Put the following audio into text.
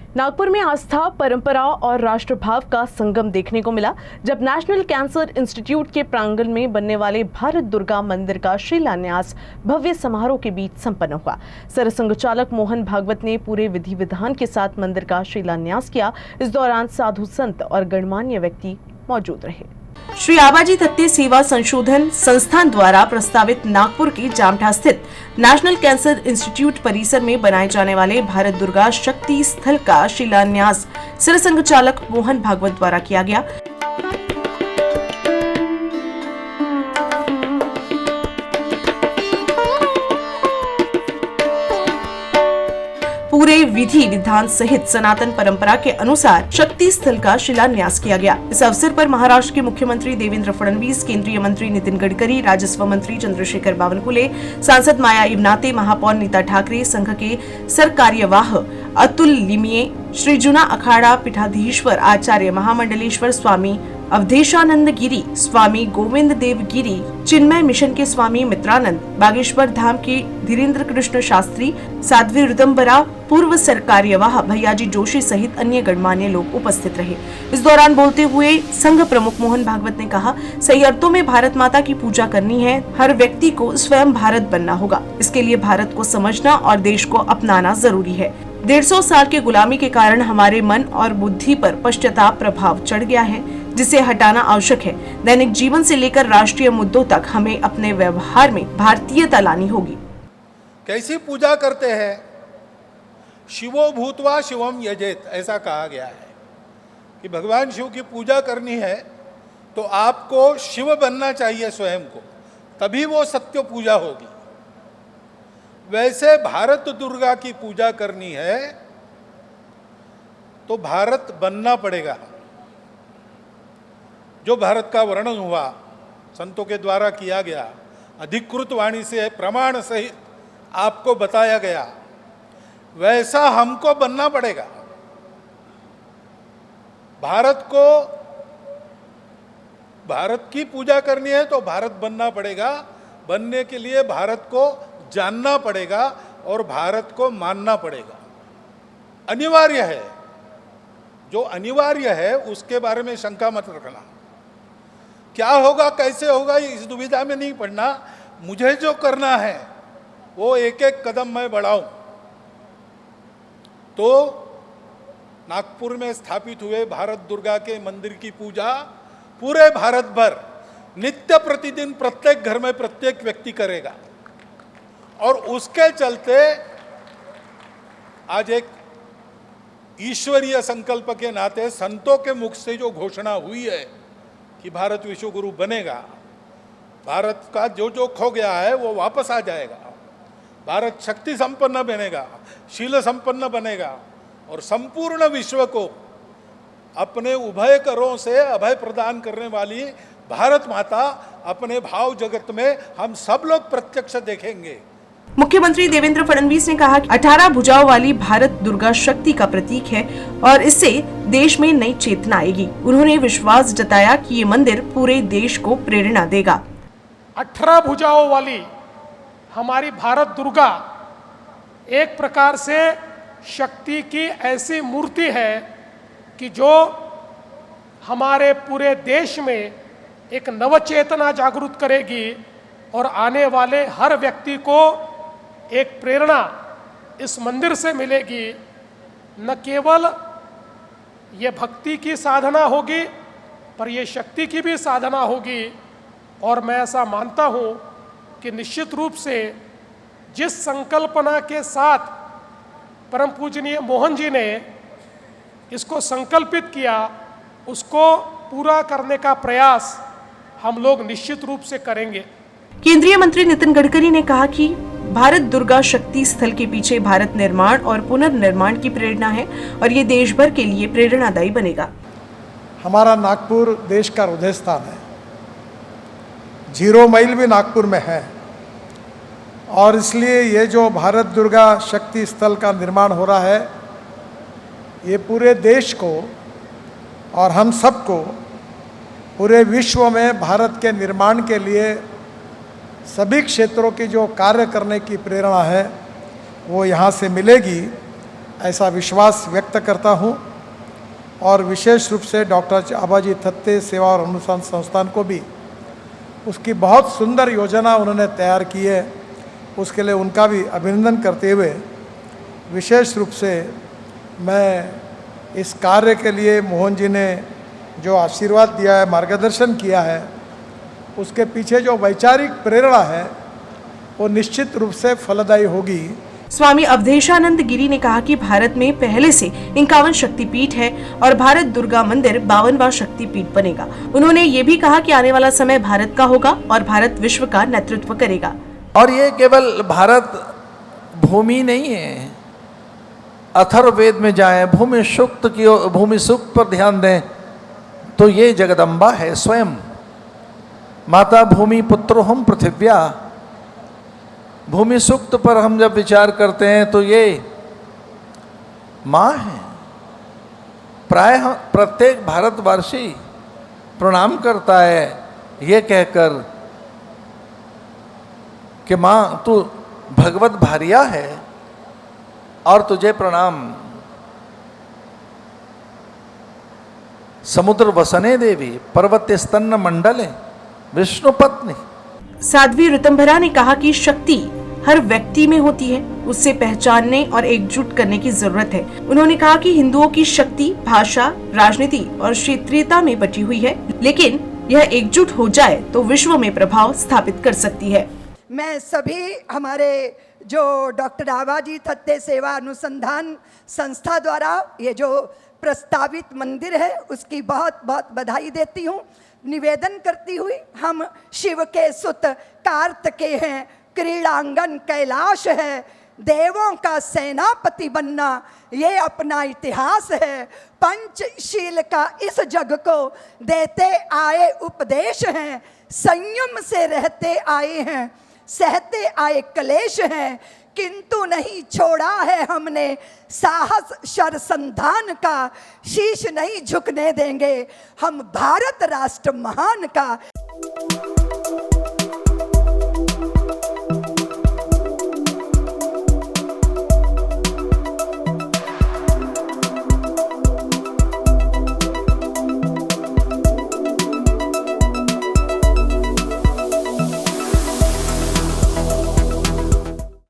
नागपुर में आस्था, परंपरा और राष्ट्रभाव का संगम देखने को मिला जब नेशनल कैंसर इंस्टीट्यूट के प्रांगण में बनने वाले भारत दुर्गा मंदिर का शिलान्यास भव्य समारोह के बीच संपन्न हुआ। सरसंघ चालक मोहन भागवत ने पूरे विधि विधान के साथ मंदिर का शिलान्यास किया। इस दौरान साधु संत और गणमान्य व्यक्ति मौजूद रहे। श्री आबाजी दत्ते सेवा संशोधन संस्थान द्वारा प्रस्तावित नागपुर के जामठा स्थित नेशनल कैंसर इंस्टीट्यूट परिसर में बनाए जाने वाले भारत दुर्गा शक्ति स्थल का शिलान्यास सरसंघ चालक मोहन भागवत द्वारा किया गया। पूरे विधि विधान सहित सनातन परंपरा के अनुसार शक्ति स्थल का शिलान्यास किया गया। इस अवसर पर महाराष्ट्र के मुख्यमंत्री देवेंद्र फडणवीस, केंद्रीय मंत्री नितिन गडकरी, राजस्व मंत्री चंद्रशेखर बावनकुले, सांसद माया इवनाते, महापौर नीता ठाकरे, संघ के सरकार्यवाह अतुल लिमिये, श्री जुना अखाड़ा पीठाधीश्वर आचार्य महामंडलेश्वर स्वामी अवधेशानंद गिरी, स्वामी गोविंद देव गिरी, चिन्मय मिशन के स्वामी मित्रानंद, बागेश्वर धाम के धीरेन्द्र कृष्ण शास्त्री, साध्वी ऋतंबरा, पूर्व सरकार्यवाह भैयाजी जोशी सहित अन्य गणमान्य लोग उपस्थित रहे। इस दौरान बोलते हुए संघ प्रमुख मोहन भागवत ने कहा, सही अर्थों में भारत माता की पूजा करनी है। हर व्यक्ति को स्वयं भारत बनना होगा। इसके लिए भारत को समझना और देश को अपनाना जरूरी है। 150 साल के गुलामी के कारण हमारे मन और बुद्धि पर पश्चाताप प्रभाव चढ़ गया है, जिसे हटाना आवश्यक है। दैनिक जीवन से लेकर राष्ट्रीय मुद्दों तक हमें अपने व्यवहार में भारतीयता लानी होगी। कैसी पूजा करते हैं? शिवो भूतवा शिवम यजेत, ऐसा कहा गया है कि भगवान शिव की पूजा करनी है तो आपको शिव बनना चाहिए स्वयं को, तभी वो सत्य पूजा होगी। वैसे भारत दुर्गा की पूजा करनी है तो भारत बनना पड़ेगा। जो भारत का वर्णन हुआ संतों के द्वारा किया गया, अधिकृत वाणी से प्रमाण सहित आपको बताया गया, वैसा हमको बनना पड़ेगा। भारत की पूजा करनी है तो भारत बनना पड़ेगा। बनने के लिए भारत को जानना पड़ेगा और भारत को मानना पड़ेगा। अनिवार्य है। जो अनिवार्य है उसके बारे में शंका मत रखना। क्या होगा, कैसे होगा, इस दुविधा में नहीं पड़ना। मुझे जो करना है वो एक एक कदम मैं बढ़ाऊं। तो नागपुर में स्थापित हुए भारत दुर्गा के मंदिर की पूजा पूरे भारत भर नित्य प्रतिदिन प्रत्येक घर में प्रत्येक व्यक्ति करेगा। और उसके चलते आज एक ईश्वरीय संकल्प के नाते संतों के मुख से जो घोषणा हुई है कि भारत विश्व गुरु बनेगा, भारत का जो जो खो गया है वो वापस आ जाएगा, भारत शक्ति संपन्न बनेगा, शील संपन्न बनेगा और संपूर्ण विश्व को अपने उभय करों से अभय प्रदान करने वाली भारत माता अपने भाव जगत में हम सब लोग प्रत्यक्ष देखेंगे। मुख्यमंत्री देवेंद्र फडणवीस ने कहा कि 18 भुजाओं वाली भारत दुर्गा शक्ति का प्रतीक है और इससे देश में नई चेतना आएगी। उन्होंने विश्वास जताया कि ये मंदिर पूरे देश को प्रेरणा देगा। 18 भुजाओं वाली हमारी भारत दुर्गा एक प्रकार से शक्ति की ऐसी मूर्ति है कि जो हमारे पूरे देश में एक नवचेतना जागृत करेगी और आने वाले हर व्यक्ति को एक प्रेरणा इस मंदिर से मिलेगी। न केवल ये भक्ति की साधना होगी पर ये शक्ति की भी साधना होगी। और मैं ऐसा मानता हूँ कि निश्चित रूप से जिस संकल्पना के साथ परम पूजनीय मोहन जी ने इसको संकल्पित किया, उसको पूरा करने का प्रयास हम लोग निश्चित रूप से करेंगे। केंद्रीय मंत्री नितिन गडकरी ने कहा कि भारत दुर्गा शक्ति स्थल के पीछे भारत निर्माण और पुनर्निर्माण की प्रेरणा है और ये देश भर के लिए प्रेरणादायी बनेगा। हमारा नागपुर देश का हृदय स्थान है। 0 माइल भी नागपुर में है और इसलिए ये जो भारत दुर्गा शक्ति स्थल का निर्माण हो रहा है, ये पूरे देश को और हम सबको पूरे विश्व में भारत के निर्माण के लिए सभी क्षेत्रों की जो कार्य करने की प्रेरणा है वो यहाँ से मिलेगी। ऐसा विश्वास व्यक्त करता हूँ और विशेष रूप से डॉक्टर आबाजी थत्ते सेवा और अनुसंधान संस्थान को भी उसकी बहुत सुंदर योजना उन्होंने तैयार की है, उसके लिए उनका भी अभिनंदन करते हुए विशेष रूप से मैं इस कार्य के लिए मोहन जी ने जो आशीर्वाद दिया है, मार्गदर्शन किया है, उसके पीछे जो वैचारिक प्रेरणा है वो निश्चित रूप से फलदायी होगी। स्वामी अवधेशानंद गिरी ने कहा कि भारत में पहले से 51 शक्तिपीठ है और भारत दुर्गा मंदिर 52वां शक्तिपीठ बनेगा। उन्होंने ये भी कहा कि आने वाला समय भारत का होगा और भारत विश्व का नेतृत्व करेगा। और ये केवल भारत भूमि नहीं है, अथर्ववेद में जाएं, भूमि सूक्त पर ध्यान दें तो ये जगदम्बा है स्वयं। माता भूमि पुत्रोहम पृथिव्या, भूमि सूक्त पर हम जब विचार करते हैं तो ये माँ है। प्रायः प्रत्येक भारतवासी प्रणाम करता है ये कहकर कि माँ तू भगवत भार्या है और तुझे प्रणाम। समुद्र वसने देवी पर्वत स्तन्न मंडले विष्णु पत्नी। साध्वी ऋतंभरा ने कहा कि शक्ति हर व्यक्ति में होती है, उससे पहचानने और एकजुट करने की जरूरत है। उन्होंने कहा कि हिंदुओं की शक्ति भाषा, राजनीति और क्षेत्रीयता में बटी हुई है, लेकिन यह एकजुट हो जाए तो विश्व में प्रभाव स्थापित कर सकती है। मैं सभी हमारे जो डॉक्टर आबाजी थत्ते सेवा अनुसंधान संस्था द्वारा ये जो प्रस्तावित मंदिर है उसकी बहुत बहुत बधाई देती हूँ। निवेदन करती हुई हम शिव के सुत कार्तिकेय हैं, क्रीड़ांगन कैलाश है, देवों का सेनापति बनना ये अपना इतिहास है। पंचशील का इस जग को देते आए उपदेश हैं, संयम से रहते आए हैं, सहते आए क्लेश हैं, किंतु नहीं छोड़ा है हमने साहस शरसंधान का, शीश नहीं झुकने देंगे हम भारत राष्ट्र महान का।